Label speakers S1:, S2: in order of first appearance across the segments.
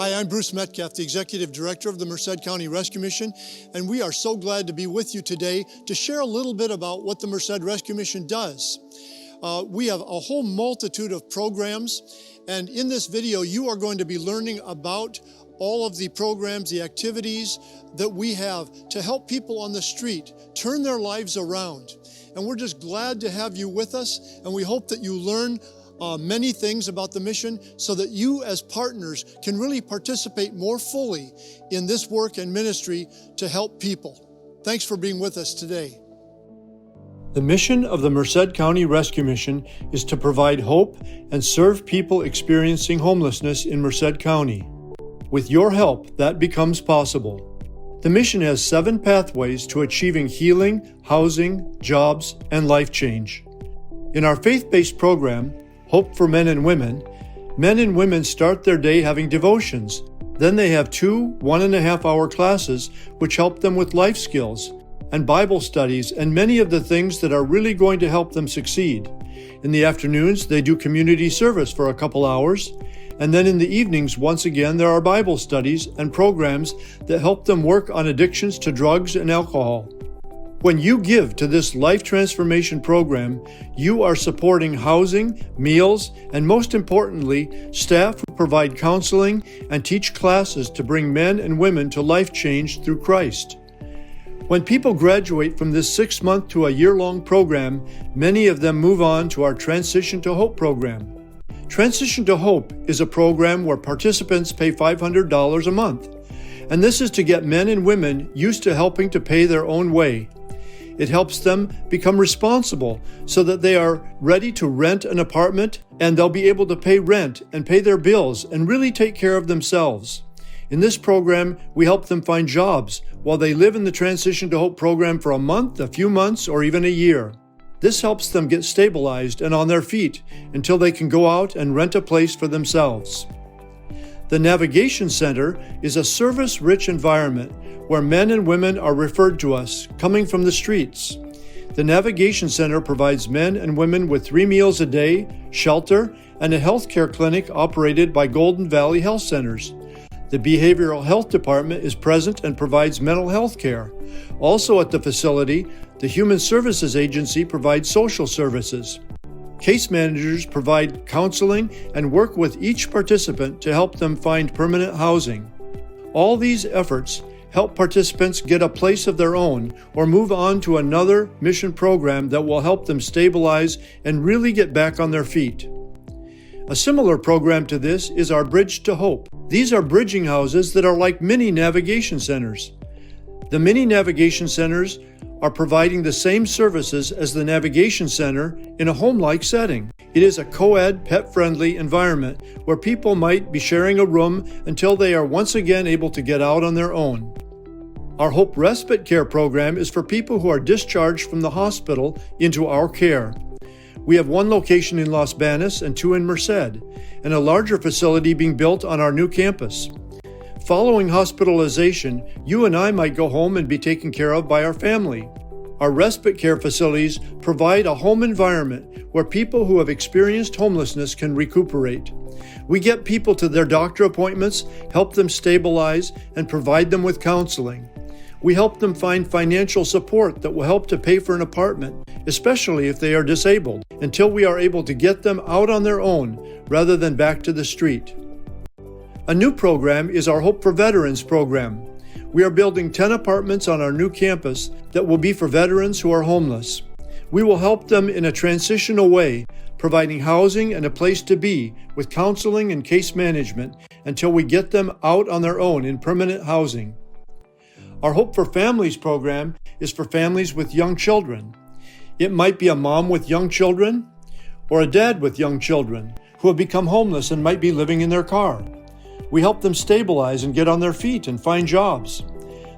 S1: Hi, I'm Bruce Metcalf, the Executive Director of the Merced County Rescue Mission, and we are so glad to be with you today to share a little bit about what the Merced Rescue Mission does. We have a whole multitude of programs, and in this video you are going to be learning about all of the programs, the activities that we have to help people on the street turn their lives around. And we're just glad to have you with us, and we hope that you learn many things about the mission so that you as partners can really participate more fully in this work and ministry to help people. Thanks for being with us today. The mission of the Merced County Rescue Mission is to provide hope and serve people experiencing homelessness in Merced County. With your help, that becomes possible. The mission has 7 pathways to achieving healing, housing, jobs, and life change. In our faith-based program, Hope for Men and women start their day having devotions. Then they have 2 1.5-hour classes which help them with life skills and Bible studies and many of the things that are really going to help them succeed. In the afternoons, they do community service for a couple hours. And then in the evenings, once again, there are Bible studies and programs that help them work on addictions to drugs and alcohol. When you give to this life transformation program, you are supporting housing, meals, and most importantly, staff who provide counseling and teach classes to bring men and women to life change through Christ. When people graduate from this 6-month to a year-long program, many of them move on to our Transition to Hope program. Transition to Hope is a program where participants pay $500 a month, and this is to get men and women used to helping to pay their own way. It helps them become responsible so that they are ready to rent an apartment and they'll be able to pay rent and pay their bills and really take care of themselves. In this program, we help them find jobs while they live in the Transition to Hope program for a month, a few months, or even a year. This helps them get stabilized and on their feet until they can go out and rent a place for themselves. The Navigation Center is a service-rich environment where men and women are referred to us, coming from the streets. The Navigation Center provides men and women with 3 meals a day, shelter, and a health care clinic operated by Golden Valley Health Centers. The Behavioral Health Department is present and provides mental health care. Also at the facility, the Human Services Agency provides social services. Case managers provide counseling and work with each participant to help them find permanent housing. All these efforts help participants get a place of their own or move on to another mission program that will help them stabilize and really get back on their feet. A similar program to this is our Bridge to Hope. These are bridging houses that are like mini navigation centers. The mini navigation centers are providing the same services as the Navigation Center in a home-like setting. It is a co-ed, pet-friendly environment where people might be sharing a room until they are once again able to get out on their own. Our Hope Respite Care program is for people who are discharged from the hospital into our care. We have 1 location in Los Banos and 2 in Merced, and a larger facility being built on our new campus. Following hospitalization, you and I might go home and be taken care of by our family. Our respite care facilities provide a home environment where people who have experienced homelessness can recuperate. We get people to their doctor appointments, help them stabilize, and provide them with counseling. We help them find financial support that will help to pay for an apartment, especially if they are disabled, until we are able to get them out on their own rather than back to the street. A new program is our Hope for Veterans program. We are building 10 apartments on our new campus that will be for veterans who are homeless. We will help them in a transitional way, providing housing and a place to be with counseling and case management until we get them out on their own in permanent housing. Our Hope for Families program is for families with young children. It might be a mom with young children or a dad with young children who have become homeless and might be living in their car. We help them stabilize and get on their feet and find jobs.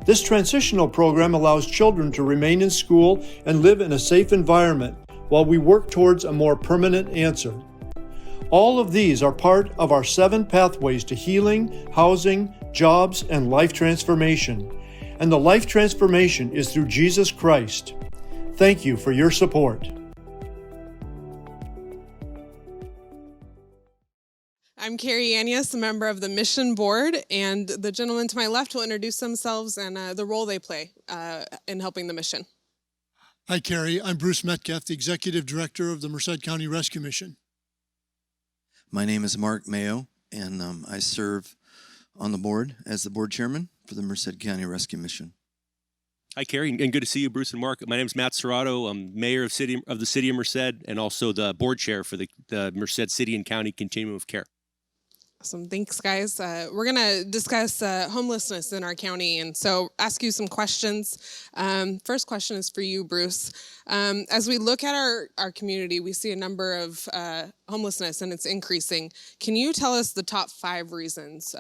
S1: This transitional program allows children to remain in school and live in a safe environment while we work towards a more permanent answer. All of these are part of our 7 pathways to healing, housing, jobs, and life transformation. And the life transformation is through Jesus Christ. Thank you for your support.
S2: I'm Carrie Anius, a member of the Mission Board, and the gentleman to my left will introduce themselves and the role they play in helping the mission.
S1: Hi, Carrie. I'm Bruce Metcalf, the Executive Director of the Merced County Rescue Mission.
S3: My name is Mark Mayo, and I serve on the board as the board chairman for the Merced County Rescue Mission.
S4: Hi, Carrie, and good to see you, Bruce and Mark. My name is Matt Serrato. I'm mayor of the city of Merced and also the board chair for the Merced City and County Continuum of Care.
S2: Awesome. Thanks, guys. We're going to discuss homelessness in our county, and so ask you some questions. First question is for you, Bruce. As we look at our community, we see a number of homelessness, and it's increasing. Can you tell us the top 5 reasons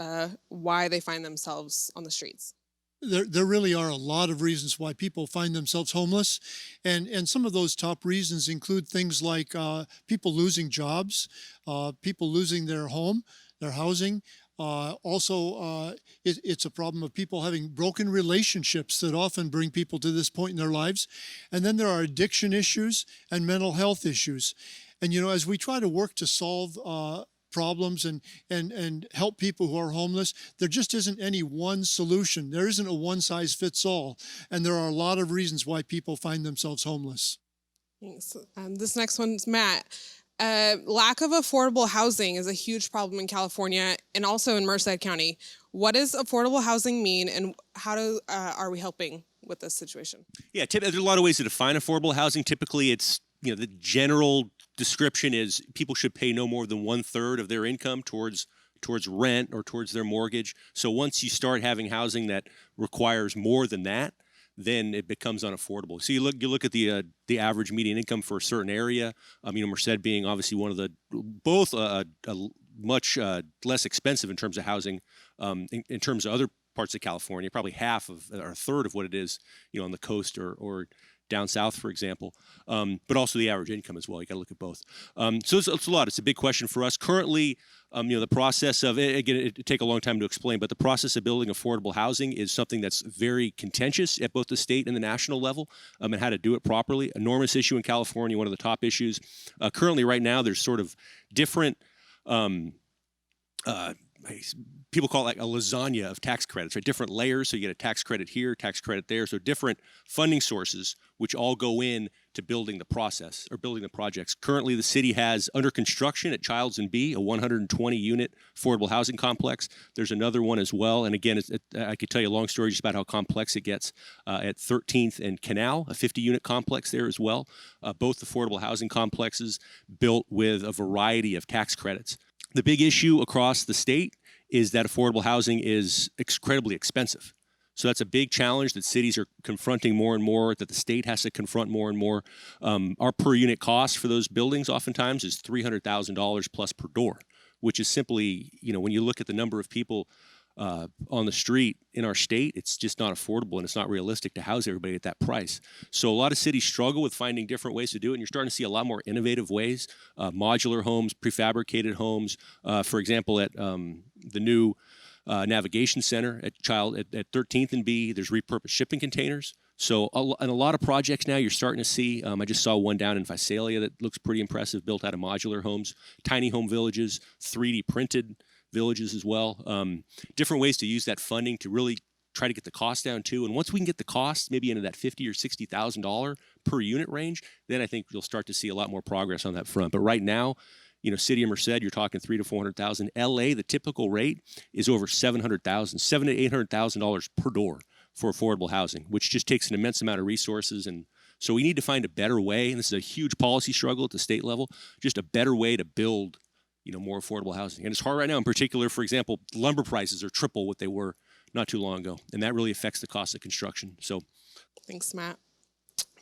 S2: why they find themselves on the streets?
S1: There really are a lot of reasons why people find themselves homeless, and some of those top reasons include things like people losing jobs, people losing their home, their housing. It's a problem of people having broken relationships that often bring people to this point in their lives. And then there are addiction issues and mental health issues. And, as we try to work to solve problems and help people who are homeless, there just isn't any one solution. There isn't a one-size-fits-all. And there are a lot of reasons why people find themselves homeless.
S2: Thanks. This next one's Matt. Lack of affordable housing is a huge problem in California and also in Merced County. What does affordable housing mean, and how are we helping with this situation?
S4: Yeah, there's a lot of ways to define affordable housing. Typically, it's the general description is people should pay no more than 1/3 of their income towards rent or towards their mortgage. So once you start having housing that requires more than that, then it becomes unaffordable. So you look at the average median income for a certain area. Merced being obviously one of the both much less expensive in terms of housing, in terms of other parts of California, probably half of or a third of what it is, on the coast or down south, for example, but also the average income as well. You got to look at both. So it's a lot. It's a big question for us currently. The process of again, it take a long time to explain, but the process of building affordable housing is something that's very contentious at both the state and the national level, and how to do it properly. Enormous issue in California, one of the top issues. Currently, right now, there's sort of different. People call it like a lasagna of tax credits, right? Different layers. So you get a tax credit here, tax credit there. So different funding sources, which all go in to building the process or building the projects. Currently, the city has under construction at Childs and B, a 120-unit affordable housing complex. There's another one as well. And again, I could tell you a long story just about how complex it gets at 13th and Canal, a 50-unit complex there as well. Both affordable housing complexes built with a variety of tax credits. The big issue across the state is that affordable housing is incredibly expensive. So that's a big challenge that cities are confronting more and more, that the state has to confront more and more. Our per unit cost for those buildings oftentimes is $300,000 plus per door, which is simply, when you look at the number of people on the street in our state, it's just not affordable and it's not realistic to house everybody at that price. So a lot of cities struggle with finding different ways to do it, and you're starting to see a lot more innovative ways, modular homes, prefabricated homes. For example, at the new navigation center at 13th and B, there's repurposed shipping containers. So in a lot of projects now, you're starting to see, I just saw one down in Visalia that looks pretty impressive, built out of modular homes, tiny home villages, 3D printed villages as well. Different ways to use that funding to really try to get the cost down too. And once we can get the cost maybe into that $50,000 or $60,000 per unit range, then I think you'll start to see a lot more progress on that front. But right now, city of Merced, you're talking $300,000 to $400,000. LA, the typical rate is over $700,000, $700,000 to $800,000 per door for affordable housing, which just takes an immense amount of resources. And so we need to find a better way, and this is a huge policy struggle at the state level, just a better way to build more affordable housing. And it's hard right now. In particular, for example, lumber prices are triple what they were not too long ago, and that really affects the cost of construction. So,
S2: thanks, Matt.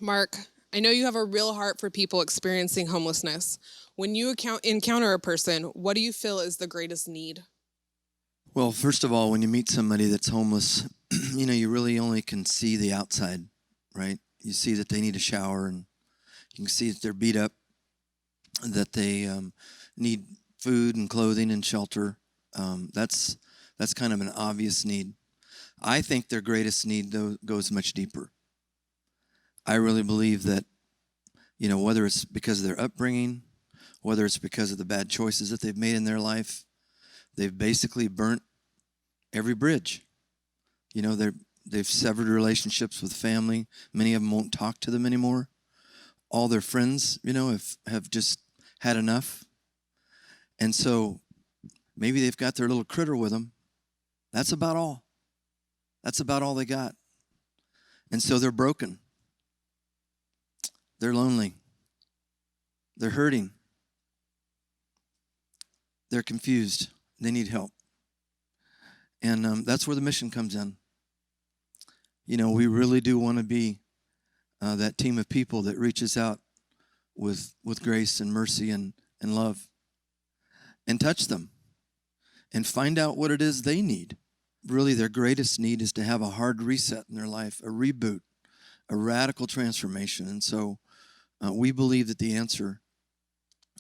S2: Mark, I know you have a real heart for people experiencing homelessness. When you encounter a person, what do you feel is the greatest need?
S3: Well, first of all, when you meet somebody that's homeless, you really only can see the outside, right? You see that they need a shower, and you can see that they're beat up, that they need food and clothing and shelter. That's kind of an obvious need. I think their greatest need, though, goes much deeper. I really believe that, whether it's because of their upbringing, whether it's because of the bad choices that they've made in their life, They've basically burnt every bridge. You know, they've severed relationships with family. Many of them won't talk to them anymore. All their friends, you know, have just had enough. And so maybe they've got their little critter with them. That's about all. That's about all they got. And so they're broken. They're lonely. They're hurting. They're confused. They need help. And that's where the mission comes in. You know, we really do want to be that team of people that reaches out with grace and mercy and love and touch them and find out what it is they need. Really, their greatest need is to have a hard reset in their life, a reboot, a radical transformation. And so we believe that the answer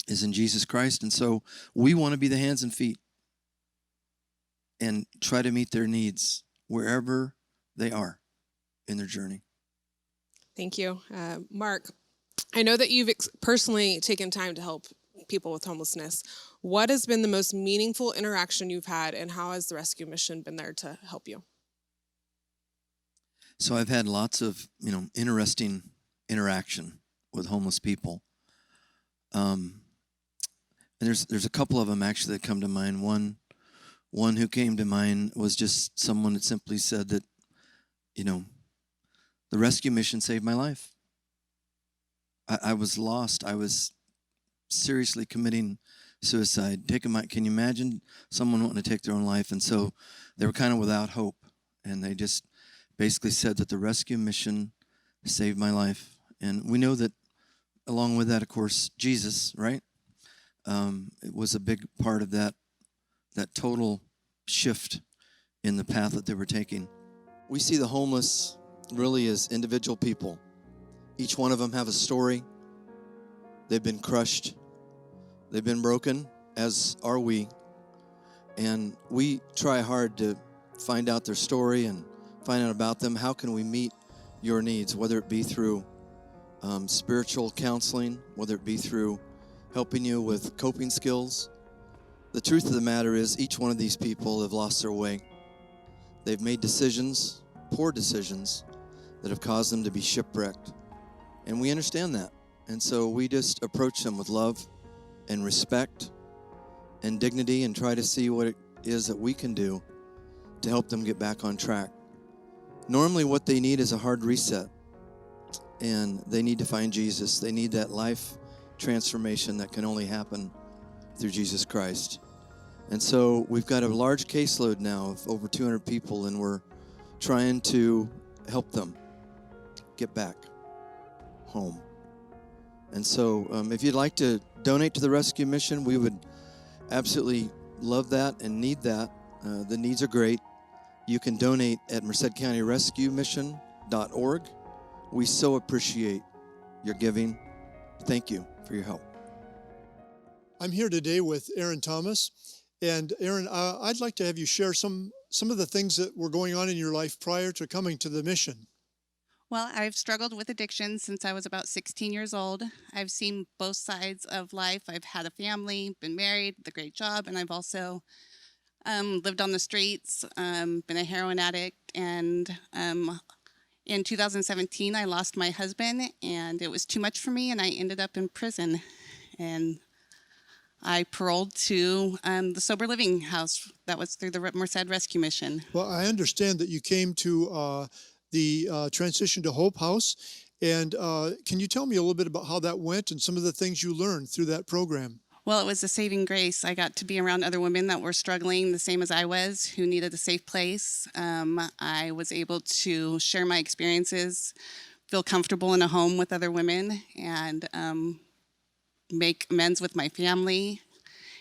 S3: is in Jesus Christ. And so we want to be the hands and feet and try to meet their needs wherever they are in their journey.
S2: Thank you. Mark, I know that you've personally taken time to help people with homelessness. What has been the most meaningful interaction you've had, and how has the rescue mission been there to help you?
S3: So I've had lots of, interesting interaction with homeless people. And there's a couple of them actually that come to mind. One who came to mind was just someone that simply said that, the rescue mission saved my life. I was lost. I was seriously committing suicide. Can you imagine someone wanting to take their own life? And so they were kind of without hope. And they just basically said that the rescue mission saved my life. And we know that along with that, of course, Jesus, right? It was a big part of that total shift in the path that they were taking. We see the homeless really as individual people. Each one of them have a story. They've been crushed. They've been broken, as are we. And we try hard to find out their story and find out about them. How can we meet your needs, whether it be through spiritual counseling, whether it be through helping you with coping skills. The truth of the matter is each one of these people have lost their way. They've made decisions, poor decisions, that have caused them to be shipwrecked. And we understand that. And so we just approach them with love and respect and dignity and try to see what it is that we can do to help them get back on track. Normally what they need is a hard reset. And they need to find Jesus. They need that life transformation that can only happen through Jesus Christ. And so we've got a large caseload now of over 200 people, and we're trying to help them get back home. And so if you'd like to donate to the rescue mission, we would absolutely love that and need that. The needs are great. You can donate at mercedcountyrescuemission.org. We so appreciate your giving. Thank you for your help.
S1: I'm here today with Aaron Thomas. And Aaron, I'd like to have you share some of the things that were going on in your life prior to coming to the mission.
S5: Well, I've struggled with addiction since I was about 16 years old. I've seen both sides of life. I've had a family, been married, with a great job, and I've also lived on the streets, been a heroin addict, and in 2017, I lost my husband, and it was too much for me, and I ended up in prison. And I paroled to the sober living house. That was through the Merced Rescue Mission.
S1: Well, I understand that you came to the Transition to Hope House. And can you tell me a little bit about how that went and some of the things you learned through that program?
S5: Well, it was a saving grace. I got to be around other women that were struggling the same as I was, who needed a safe place. I was able to share my experiences, feel comfortable in a home with other women, and make amends with my family,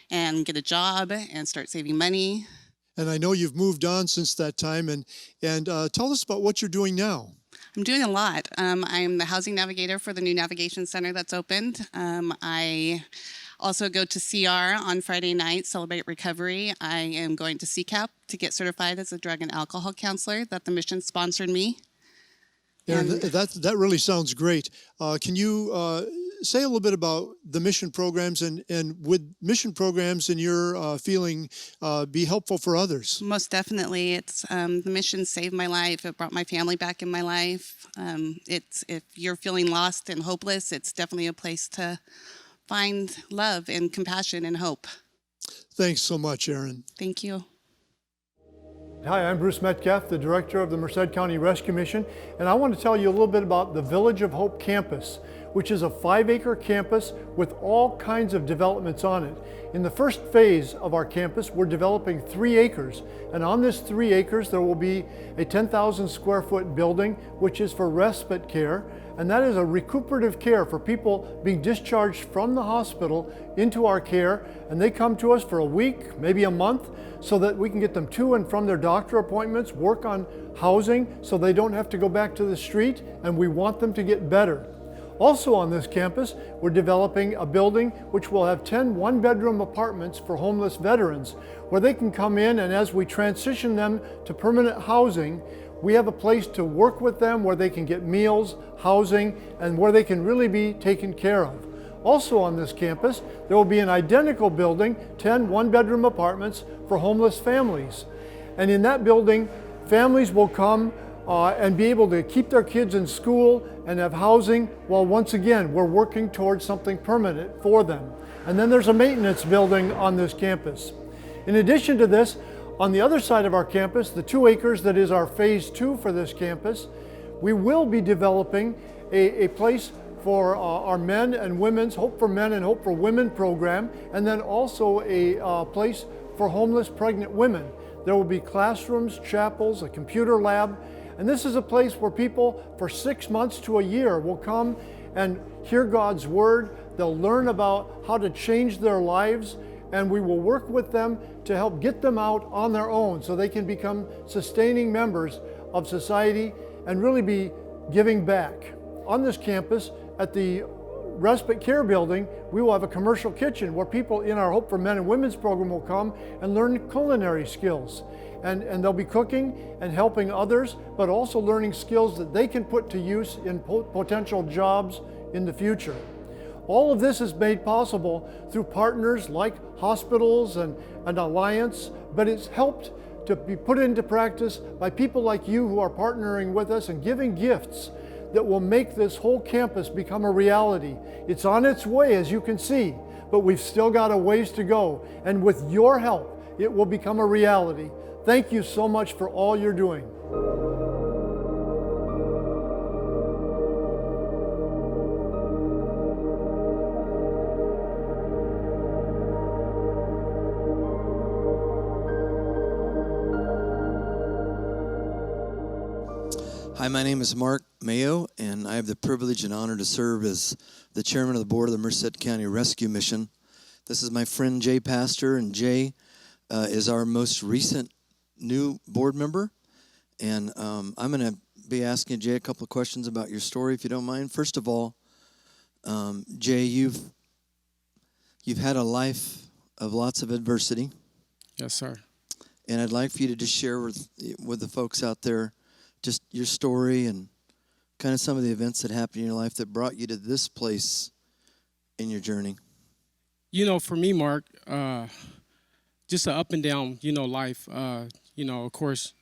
S5: and get a job and start saving money.
S1: And I know you've moved on since that time. And tell us about what you're doing now.
S5: I'm doing a lot. I'm the housing navigator for the new navigation center that's opened. I also go to CR on Friday night, Celebrate Recovery. I am going to CCAP to get certified as a drug and alcohol counselor that the mission sponsored me.
S1: Aaron, that really sounds great. Can you say a little bit about the mission programs and would mission programs in your feeling be helpful for others?
S5: Most definitely. It's the mission saved my life. It brought my family back in my life. It's if you're feeling lost and hopeless, it's definitely a place to find love and compassion and hope.
S1: Thanks so much, Erin.
S5: Thank you.
S1: Hi, I'm Bruce Metcalf, the Director of the Merced County Rescue Mission, and I want to tell you a little bit about the Village of Hope campus, which is a 5-acre campus with all kinds of developments on it. In the first phase of our campus, we're developing 3 acres, and on this 3 acres there will be a 10,000 square foot building, which is for respite care, and that is a recuperative care for people being discharged from the hospital into our care, and they come to us for a week, maybe a month, so that we can get them to and from their doctor appointments, work on housing so they don't have to go back to the street, and we want them to get better. Also on this campus, we're developing a building which will have 10 one-bedroom apartments for homeless veterans, where they can come in, and as we transition them to permanent housing, we have a place to work with them where they can get meals, housing, and where they can really be taken care of. Also on this campus, there will be an identical building, 10 one-bedroom apartments for homeless families. And in that building, families will come and be able to keep their kids in school and have housing, while once again, we're working towards something permanent for them. And then there's a maintenance building on this campus. In addition to this, on the other side of our campus, the 2 acres that is our phase 2 for this campus, we will be developing a place for our men and women's Hope for Men and Hope for Women program, and then also a place for homeless pregnant women. There will be classrooms, chapels, a computer lab, and this is a place where people for 6 months to a year will come and hear God's word. They'll learn about how to change their lives, and we will work with them to help get them out on their own so they can become sustaining members of society and really be giving back. On this campus, at the Respite Care Building, we will have a commercial kitchen where people in our Hope for Men and Women's program will come and learn culinary skills. And they'll be cooking and helping others, but also learning skills that they can put to use in potential jobs in the future. All of this is made possible through partners like hospitals and an alliance, but it's helped to be put into practice by people like you who are partnering with us and giving gifts that will make this whole campus become a reality. It's on its way, as you can see, but we've still got a ways to go. And with your help, it will become a reality. Thank you so much for all you're doing.
S3: Hi, my name is Mark Mayo, and I have the privilege and honor to serve as the chairman of the board of the Merced County Rescue Mission. This is my friend Jay Pastor, and Jay is our most recent new board member. And I'm going to be asking Jay a couple of questions about your story, if you don't mind. First of all, Jay, you've had a life of lots of adversity.
S6: Yes, sir.
S3: And I'd like for you to just share with the folks out there just your story and kind of some of the events that happened in your life that brought you to this place in your journey.
S6: You know, for me, Mark, just an up and down, life. Of course,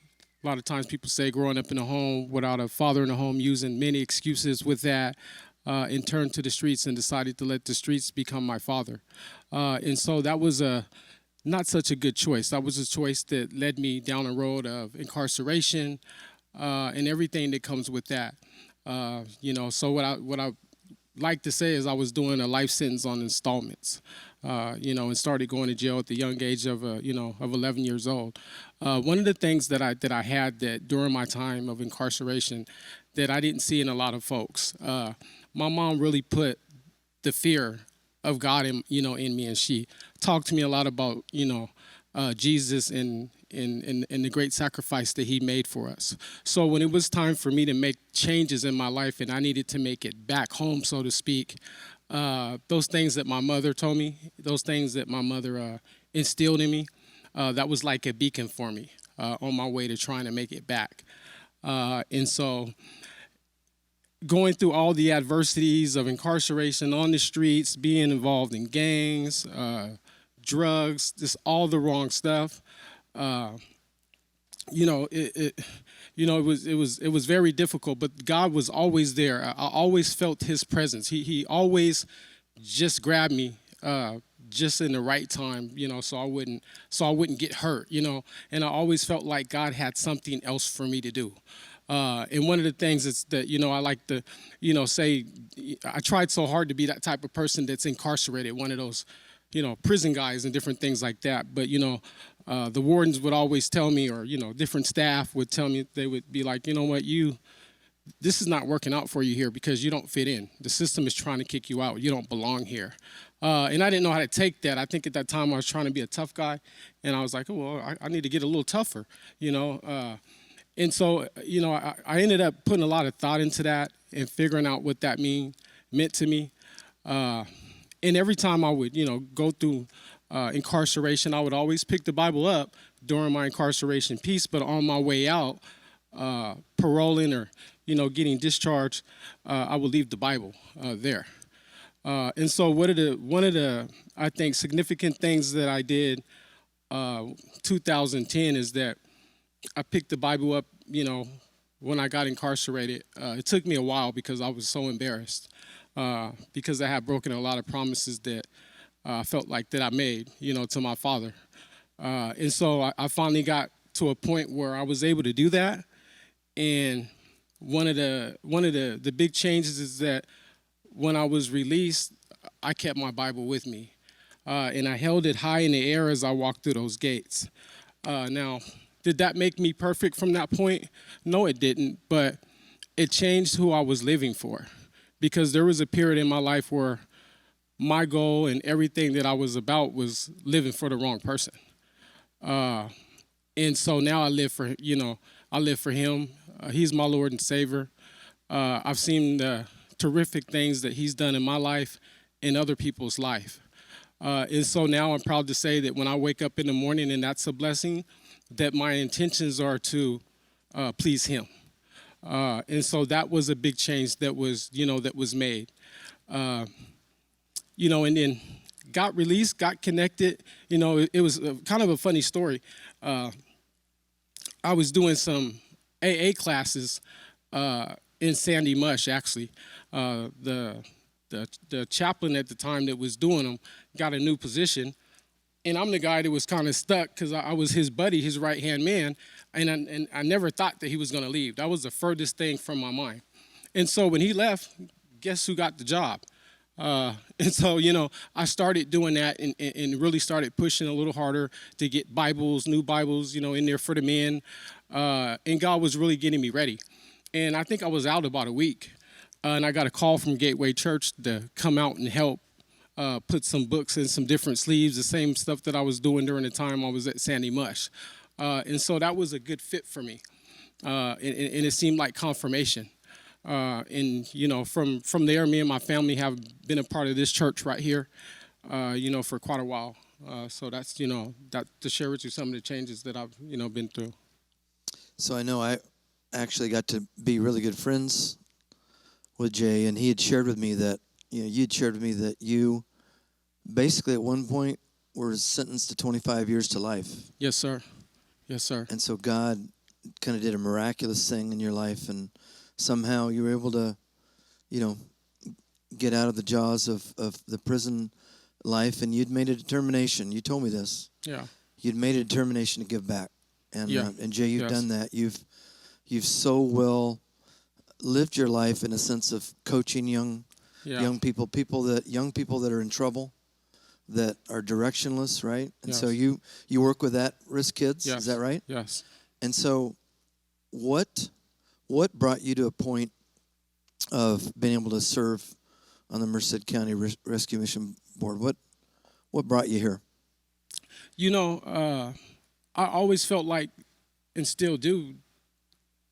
S6: a lot of times people say growing up in a home without a father in the home, using many excuses with that, and turned to the streets and decided to let the streets become my father. And so that was not such a good choice. That was a choice that led me down a road of incarceration, and everything that comes with that. So what I like to say is I was doing a life sentence on installments, and started going to jail at the young age of 11 years old. One of the things that I had that during my time of incarceration that I didn't see in a lot of folks, my mom really put the fear of God in me, and she talked to me a lot about Jesus and the great sacrifice that he made for us. So when it was time for me to make changes in my life and I needed to make it back home, so to speak, those things that my mother told me, those things that my mother instilled in me, that was like a beacon for me on my way to trying to make it back. And so going through all the adversities of incarceration on the streets, being involved in gangs, drugs, just all the wrong stuff. It was very difficult, but God was always there. I always felt His presence. He always just grabbed me just in the right time, so I wouldn't get hurt, And I always felt like God had something else for me to do. And one of the things is that, I like to, say, I tried so hard to be that type of person that's incarcerated, one of those, prison guys and different things like that. But, the wardens would always tell me, or, different staff would tell me, they would be like, you know what, this is not working out for you here because you don't fit in. The system is trying to kick you out. You don't belong here. And I didn't know how to take that. I think at that time I was trying to be a tough guy. And I was like, oh, well, I need to get a little tougher, And so, I ended up putting a lot of thought into that and figuring out what that meant to me. And every time I would, go through incarceration, I would always pick the Bible up during my incarceration piece. But on my way out, paroling or, getting discharged, I would leave the Bible there. And so one of the, I think, significant things that I did 2010 is that I picked the Bible up, when I got incarcerated. It took me a while because I was so embarrassed because I had broken a lot of promises that I felt like that I made, to my father. And so I finally got to a point where I was able to do that. And one of the big changes is that when I was released, I kept my Bible with me. And I held it high in the air as I walked through those gates. Now, did that make me perfect from that point? No, it didn't, but it changed who I was living for. Because there was a period in my life where my goal and everything that I was about was living for the wrong person. And so now I live for, Him. He's my Lord and Savior. I've seen the terrific things that He's done in my life and other people's life. And so now I'm proud to say that when I wake up in the morning, and that's a blessing, that my intentions are to please Him. And so that was a big change that was made. And then got released, got connected. It was kind of a funny story. I was doing some AA classes in Sandy Mush, actually. The chaplain at the time that was doing them got a new position. And I'm the guy that was kind of stuck because I was his buddy, his right-hand man, and I never thought that he was going to leave. That was the furthest thing from my mind. And so when he left, guess who got the job? And so, I started doing that and really started pushing a little harder to get new Bibles, in there for the men. And God was really getting me ready. And I think I was out about a week. And I got a call from Gateway Church to come out and help put some books in some different sleeves, the same stuff that I was doing during the time I was at Sandy Mush. And so that was a good fit for me. And it seemed like confirmation. And, from there, me and my family have been a part of this church right here, for quite a while. So that's, that to share with you some of the changes that I've, been through.
S3: So I know I actually got to be really good friends with Jay, and he had shared with me that, you'd shared with me that you basically at one point were sentenced to 25 years to life.
S6: Yes, sir. Yes, sir.
S3: And so God kind of did a miraculous thing in your life, and somehow you were able to, get out of the jaws of the prison life, and you'd made a determination. You told me this.
S6: Yeah.
S3: You'd made a determination to give back. And and Jay, you've
S6: Yes.
S3: done that. You've so well lived your life in a sense of coaching young people that are in trouble, that are directionless, right? And so you work with at-risk kids,
S6: Yes.
S3: is that right?
S6: Yes.
S3: And so what brought you to a point of being able to serve on the Merced County Rescue Mission Board? What brought you here?
S6: I always felt like, and still do,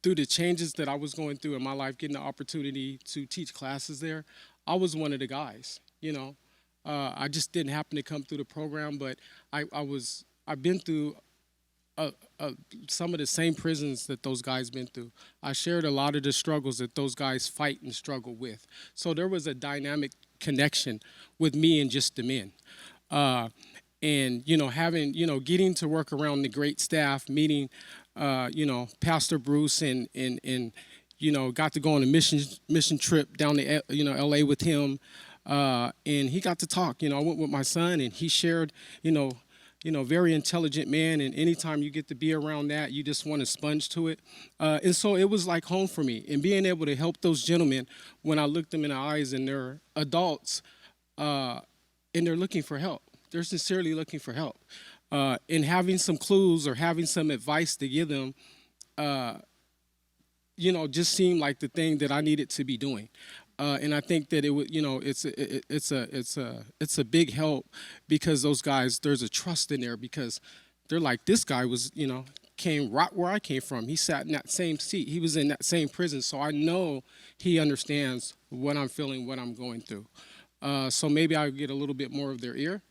S6: through the changes that I was going through in my life, getting the opportunity to teach classes there, I was one of the guys, I just didn't happen to come through the program, but I've been through some of the same prisons that those guys been through. I shared a lot of the struggles that those guys fight and struggle with. So there was a dynamic connection with me and just the men. And, having, getting to work around the great staff, meeting, Pastor Bruce and got to go on a mission trip down to, LA with him. And he got to talk, I went with my son and he shared, very intelligent man. And anytime you get to be around that, you just want to sponge to it. And so it was like home for me. And being able to help those gentlemen when I looked them in the eyes and they're adults and they're looking for help. They're sincerely looking for help. And having some clues or having some advice to give them, just seemed like the thing that I needed to be doing. And I think that it would, it's a big help because those guys, there's a trust in there because they're like, this guy was, came right where I came from. He sat in that same seat. He was in that same prison. So I know he understands what I'm feeling, what I'm going through. So maybe I'll get a little bit more of their ear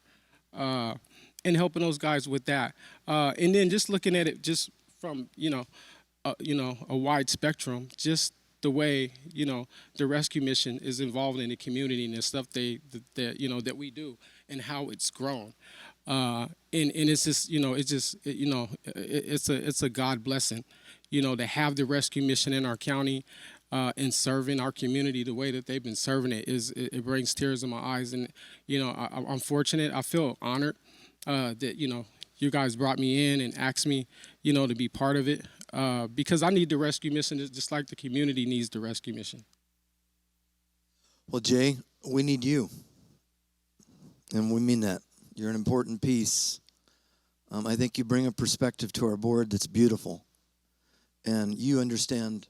S6: and helping those guys with that. And then just looking at it just from, a wide spectrum, just the way, the rescue mission is involved in the community and the stuff that we do and how it's grown. And it's just, it's a God blessing, to have the rescue mission in our county and serving our community the way that they've been serving it it brings tears in my eyes. And, I'm fortunate. I feel honored that, you guys brought me in and asked me, to be part of it. Because I need the rescue mission just like the community needs the rescue mission.
S3: Well, Jay, we need you. And we mean that. You're an important piece. I think you bring a perspective to our board that's beautiful. And you understand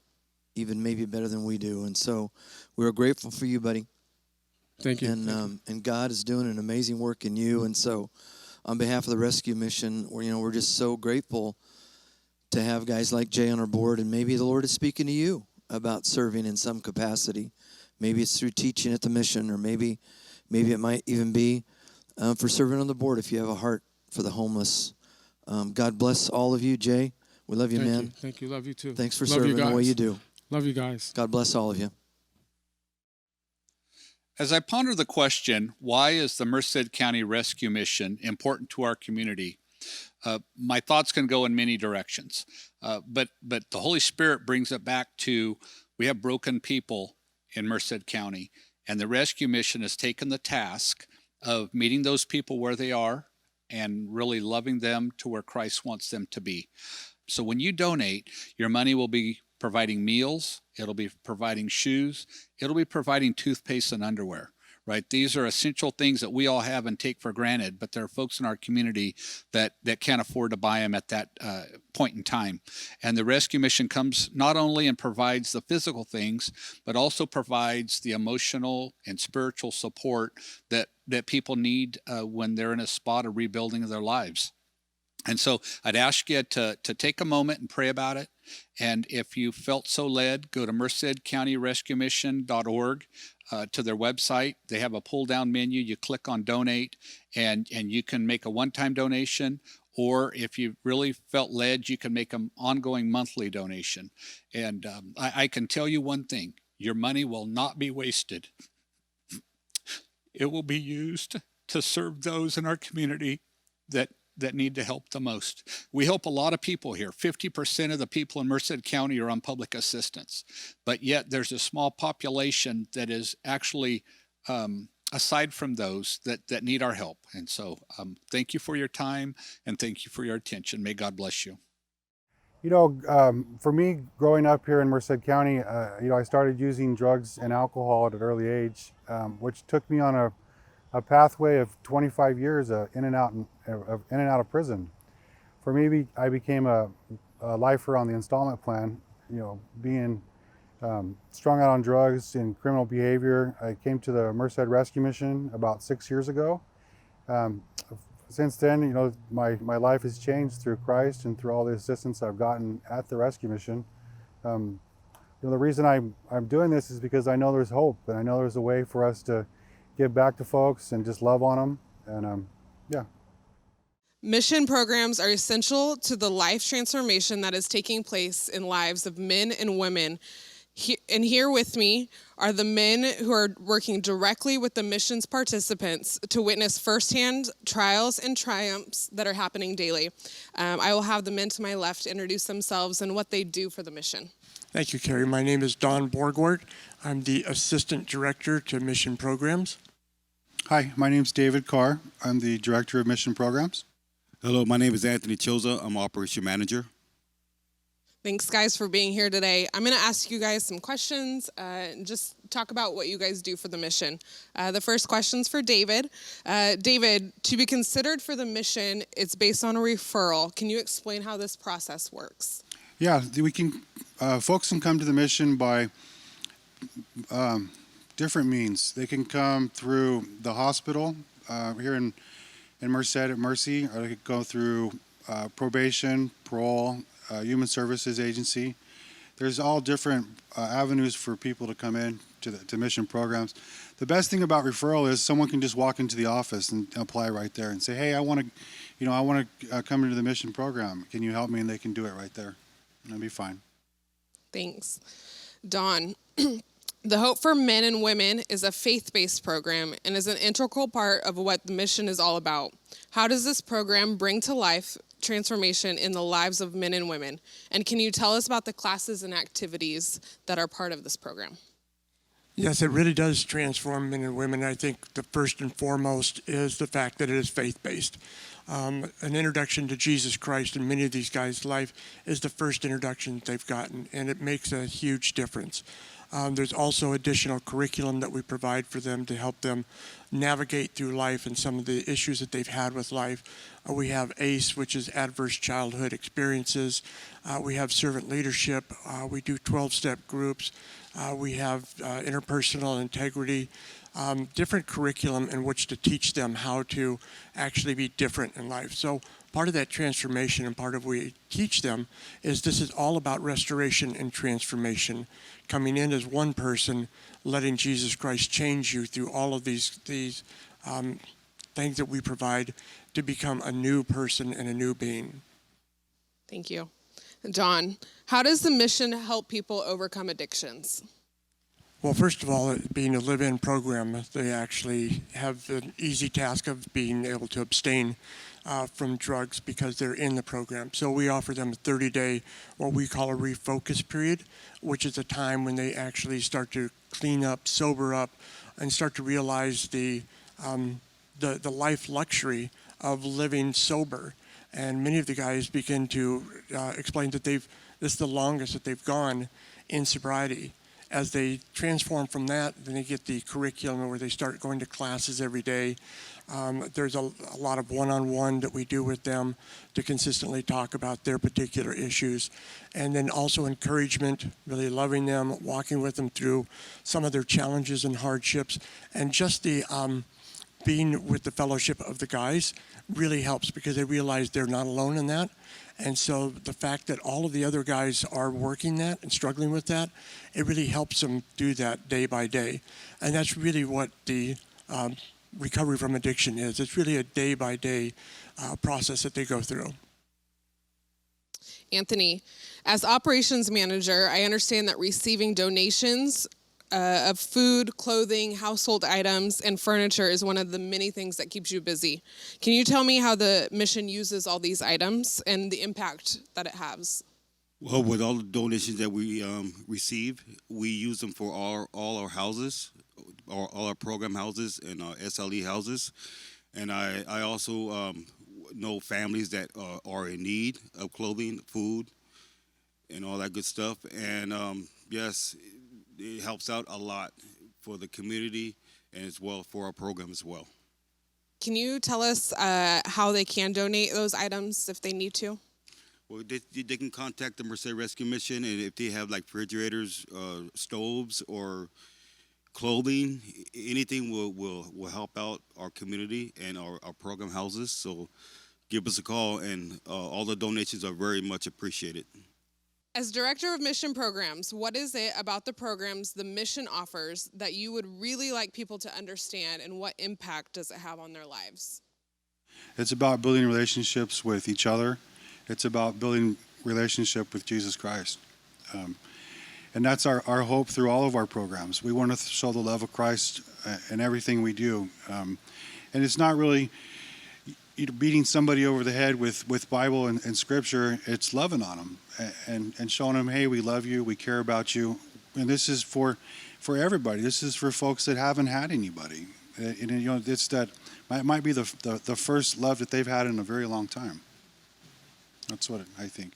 S3: even maybe better than we do. And so we're grateful for you, buddy.
S6: Thank you.
S3: And God is doing an amazing work in you. And so on behalf of the rescue mission, we're just so grateful to have guys like Jay on our board, and maybe the Lord is speaking to you about serving in some capacity. Maybe it's through teaching at the mission, or maybe it might even be for serving on the board if you have a heart for the homeless. God bless all of you, Jay. We love you, man.
S6: Thank you. Love you too.
S3: Thanks for serving the way you do.
S6: Love you guys.
S3: God bless all of you.
S7: As I ponder the question, why is the Merced County Rescue Mission important to our community? My thoughts can go in many directions, but the Holy Spirit brings it back to we have broken people in Merced County, and the rescue mission has taken the task of meeting those people where they are and really loving them to where Christ wants them to be. So when you donate, your money will be providing meals, it'll be providing shoes, it'll be providing toothpaste and underwear. Right? These are essential things that we all have and take for granted, but there are folks in our community that can't afford to buy them at that point in time. And the rescue mission comes not only and provides the physical things, but also provides the emotional and spiritual support that people need when they're in a spot of rebuilding of their lives. And so I'd ask you to take a moment and pray about it. And if you felt so led, go to mercedcountyrescuemission.org. To their website. They have a pull-down menu. You click on donate, and you can make a one-time donation, or if you really felt led, you can make an ongoing monthly donation. And I can tell you one thing, your money will not be wasted. It will be used to serve those in our community that need the help the most. We help a lot of people here. 50% of the people in Merced County are on public assistance, but yet there's a small population that is actually, aside from those that need our help. And so thank you for your time and thank you for your attention. May God bless you.
S8: For me, growing up here in Merced County, I started using drugs and alcohol at an early age, which took me on a pathway of 25 years in and out of prison. For me, I became a lifer on the installment plan. Being strung out on drugs and criminal behavior, I came to the Merced Rescue Mission about 6 years ago. Since then, my life has changed through Christ and through all the assistance I've gotten at the Rescue Mission. The reason I'm doing this is because I know there's hope, and I know there's a way for us to give back to folks and just love on them. And yeah.
S2: Mission programs are essential to the life transformation that is taking place in lives of men and women. And here with me are the men who are working directly with the missions participants to witness firsthand trials and triumphs that are happening daily. I will have the men to my left introduce themselves and what they do for the mission.
S9: Thank you, Carrie. My name is Don Borgwart. I'm the Assistant Director to Mission Programs.
S8: Hi, my name is David Carr. I'm the Director of Mission Programs.
S10: Hello, my name is Anthony Choza. I'm Operation Manager.
S2: Thanks, guys, for being here today. I'm going to ask you guys some questions and just talk about what you guys do for the mission. The first question's for David. David, to be considered for the mission, it's based on a referral. Can you explain how this process works?
S8: Yeah, we can. Folks can come to the mission by different means. They can come through the hospital here in Merced at Mercy, or they could go through probation, parole, Human Services Agency. There's all different avenues for people to come in to mission programs. The best thing about referral is someone can just walk into the office and apply right there and say, "Hey, I want to come into the mission program. Can you help me?" And they can do it right there. And it'll be fine.
S2: Thanks. Dawn, the Hope for Men and Women is a faith-based program and is an integral part of what the mission is all about. How does this program bring to life transformation in the lives of men and women? And can you tell us about the classes and activities that are part of this program?
S9: Yes, it really does transform men and women. I think the first and foremost is the fact that it is faith-based. An introduction to Jesus Christ in many of these guys' life is the first introduction they've gotten, and it makes a huge difference. There's also additional curriculum that we provide for them to help them navigate through life and some of the issues that they've had with life. We have ACE, which is Adverse Childhood Experiences. We have servant leadership. We do 12-step groups. We have interpersonal integrity, different curriculum in which to teach them how to actually be different in life. So part of that transformation and part of what we teach them is this is all about restoration and transformation. Coming in as one person, letting Jesus Christ change you through all of these things that we provide to become a new person and a new being.
S2: Thank you. John, how does the mission help people overcome addictions?
S9: Well, first of all, it being a live-in program, they actually have an easy task of being able to abstain from drugs because they're in the program. So we offer them a 30-day, what we call a refocus period, which is a time when they actually start to clean up, sober up, and start to realize the life luxury of living sober. And many of the guys begin to explain that this is the longest that they've gone in sobriety. As they transform from that, then they get the curriculum where they start going to classes every day. There's a lot of one-on-one that we do with them to consistently talk about their particular issues. And then also encouragement, really loving them, walking with them through some of their challenges and hardships. And just the being with the fellowship of the guys really helps because they realize they're not alone in that. And so the fact that all of the other guys are working that and struggling with that, it really helps them do that day by day. And that's really what the recovery from addiction is. It's really a day-by-day process that they go through.
S2: Anthony, as operations manager, I understand that receiving donations of food, clothing, household items, and furniture is one of the many things that keeps you busy. Can you tell me how the mission uses all these items and the impact that it has?
S10: Well, with all the donations that we receive, we use them for all our houses, all our program houses and our SLE houses. And I also know families that are in need of clothing, food, and all that good stuff. And yes, it helps out a lot for the community and as well for our program as well.
S2: Can you tell us how they can donate those items if they need to?
S10: Well, they can contact the Merced Rescue Mission, and if they have like refrigerators, stoves, or clothing, anything will help out our community and our program houses. So give us a call, and all the donations are very much appreciated.
S2: As Director of Mission Programs, what is it about the programs the mission offers that you would really like people to understand, and what impact does it have on their lives?
S8: It's about building relationships with each other. It's about building relationship with Jesus Christ. And that's our hope through all of our programs. We want to show the love of Christ in everything we do. And it's not really beating somebody over the head with Bible and Scripture. It's loving on them and showing them, hey, we love you, we care about you. And this is for everybody. This is for folks that haven't had anybody. And you know, it's that it might be the first love that they've had in a very long time. That's what I think.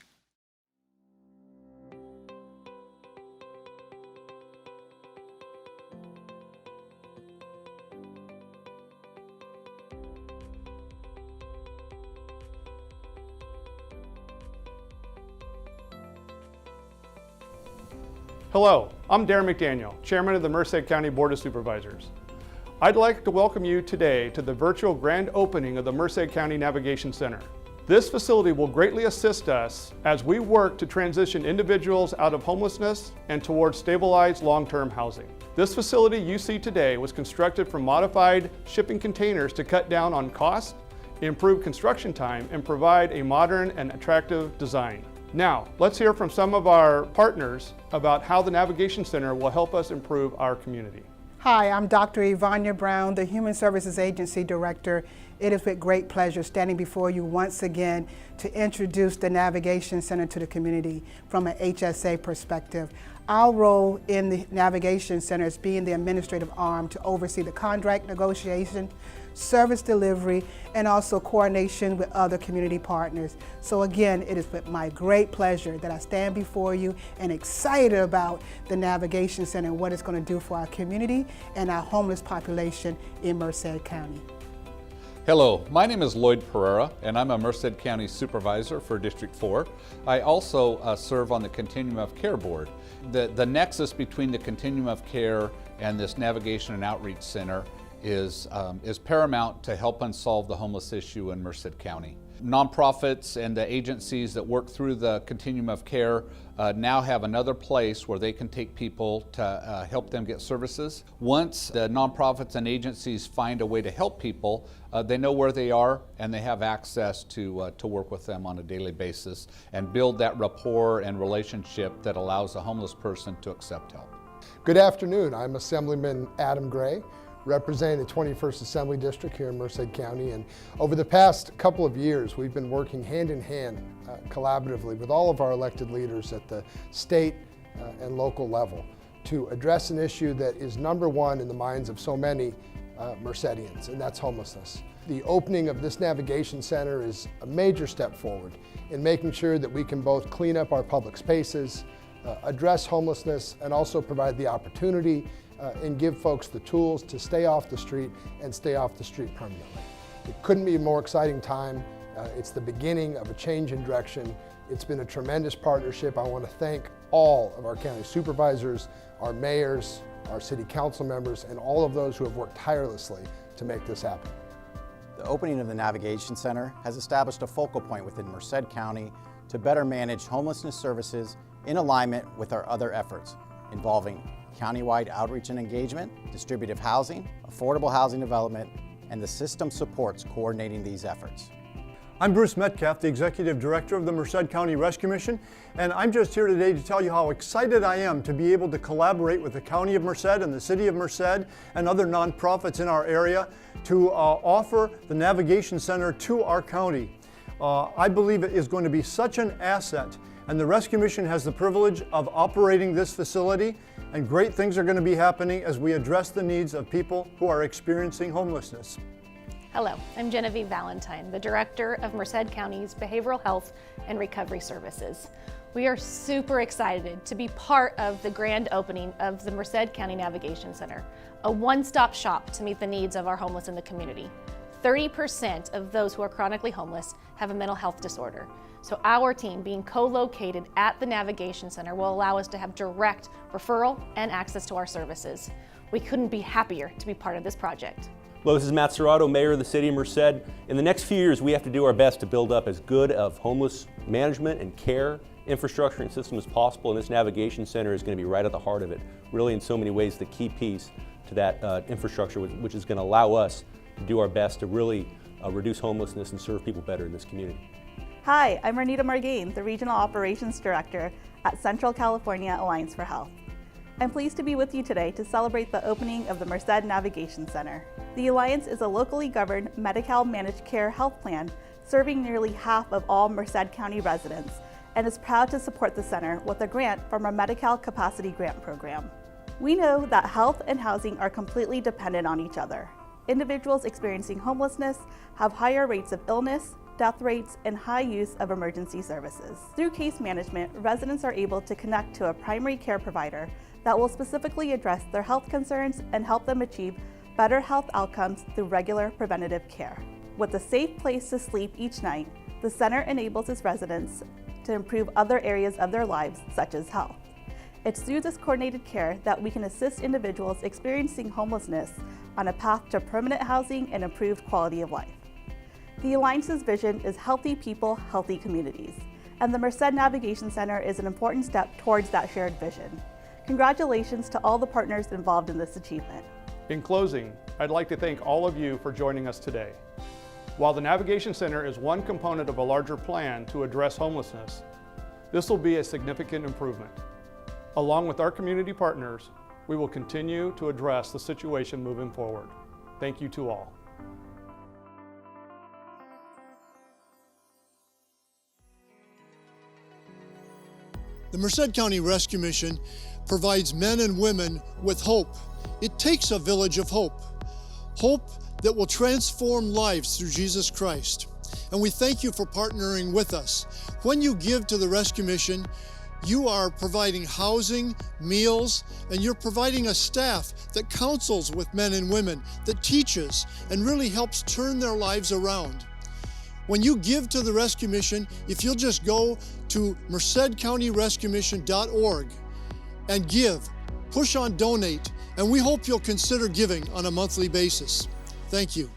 S11: Hello, I'm Darren McDaniel, Chairman of the Merced County Board of Supervisors. I'd like to welcome you today to the virtual grand opening of the Merced County Navigation Center. This facility will greatly assist us as we work to transition individuals out of homelessness and towards stabilized long-term housing. This facility you see today was constructed from modified shipping containers to cut down on cost, improve construction time, and provide a modern and attractive design. Now, let's hear from some of our partners about how the Navigation Center will help us improve our community.
S12: Hi, I'm Dr. Ivania Brown, the Human Services Agency Director. It is with great pleasure standing before you once again to introduce the Navigation Center to the community from an HSA perspective. Our role in the Navigation Center is being the administrative arm to oversee the contract negotiation, service delivery, and also coordination with other community partners. So again, it is with my great pleasure that I stand before you and excited about the Navigation Center and what it's going to do for our community and our homeless population in Merced County.
S7: Hello, my name is Lloyd Pereira, and I'm a Merced County Supervisor for District 4. I also serve on the Continuum of Care Board. The nexus between the Continuum of Care and this Navigation and Outreach Center is paramount to help unsolve the homeless issue in Merced County. Nonprofits and the agencies that work through the Continuum of Care now have another place where they can take people to help them get services. Once the nonprofits and agencies find a way to help people, they know where they are and they have access to work with them on a daily basis and build that rapport and relationship that allows a homeless person to accept help.
S13: Good afternoon. I'm Assemblyman Adam Gray, representing the 21st Assembly District here in Merced County. And over the past couple of years, we've been working hand in hand, collaboratively with all of our elected leaders at the state and local level to address an issue that is number one in the minds of so many Mercedians, and that's homelessness. The opening of this Navigation Center is a major step forward in making sure that we can both clean up our public spaces, address homelessness, and also provide the opportunity and give folks the tools to stay off the street and stay off the street permanently. It couldn't be a more exciting time. It's the beginning of a change in direction. It's been a tremendous partnership. I want to thank all of our county supervisors, our mayors, our city council members, and all of those who have worked tirelessly to make this happen.
S14: The opening of the Navigation Center has established a focal point within Merced County to better manage homelessness services in alignment with our other efforts involving countywide outreach and engagement, distributive housing, affordable housing development, and the system supports coordinating these efforts.
S1: I'm Bruce Metcalf, the Executive Director of the Merced County Rescue Mission, and I'm just here today to tell you how excited I am to be able to collaborate with the County of Merced and the City of Merced and other nonprofits in our area to offer the Navigation Center to our county. I believe it is going to be such an asset, and the Rescue Mission has the privilege of operating this facility, and great things are going to be happening as we address the needs of people who are experiencing homelessness.
S15: Hello, I'm Genevieve Valentine, the Director of Merced County's Behavioral Health and Recovery Services. We are super excited to be part of the grand opening of the Merced County Navigation Center, a one-stop shop to meet the needs of our homeless in the community. 30% of those who are chronically homeless have a mental health disorder. So our team being co-located at the Navigation Center will allow us to have direct referral and access to our services. We couldn't be happier to be part of this project.
S16: Hello, this is Matt Serrato, Mayor of the City of Merced. In the next few years, we have to do our best to build up as good of homeless management and care, infrastructure and system as possible, and this Navigation Center is going to be right at the heart of it. Really, in so many ways, the key piece to that infrastructure, which is going to allow us to do our best to really reduce homelessness and serve people better in this community.
S17: Hi, I'm Renita Margain, the Regional Operations Director at Central California Alliance for Health. I'm pleased to be with you today to celebrate the opening of the Merced Navigation Center. The Alliance is a locally governed Medi-Cal managed care health plan serving nearly half of all Merced County residents and is proud to support the center with a grant from our Medi-Cal Capacity Grant Program. We know that health and housing are completely dependent on each other. Individuals experiencing homelessness have higher rates of illness, death rates, and high use of emergency services. Through case management, residents are able to connect to a primary care provider that will specifically address their health concerns and help them achieve better health outcomes through regular preventative care. With a safe place to sleep each night, the center enables its residents to improve other areas of their lives, such as health. It's through this coordinated care that we can assist individuals experiencing homelessness on a path to permanent housing and improved quality of life. The Alliance's vision is healthy people, healthy communities, and the Merced Navigation Center is an important step towards that shared vision. Congratulations to all the partners involved in this achievement.
S11: In closing, I'd like to thank all of you for joining us today. While the Navigation Center is one component of a larger plan to address homelessness, this will be a significant improvement. Along with our community partners, we will continue to address the situation moving forward. Thank you to all.
S1: The Merced County Rescue Mission provides men and women with hope. It takes a village of hope. Hope that will transform lives through Jesus Christ. And we thank you for partnering with us. When you give to the Rescue Mission, you are providing housing, meals, and you're providing a staff that counsels with men and women, that teaches and really helps turn their lives around. When you give to the Rescue Mission, if you'll just go to mercedcountyrescuemission.org and give, push on donate, and we hope you'll consider giving on a monthly basis. Thank you.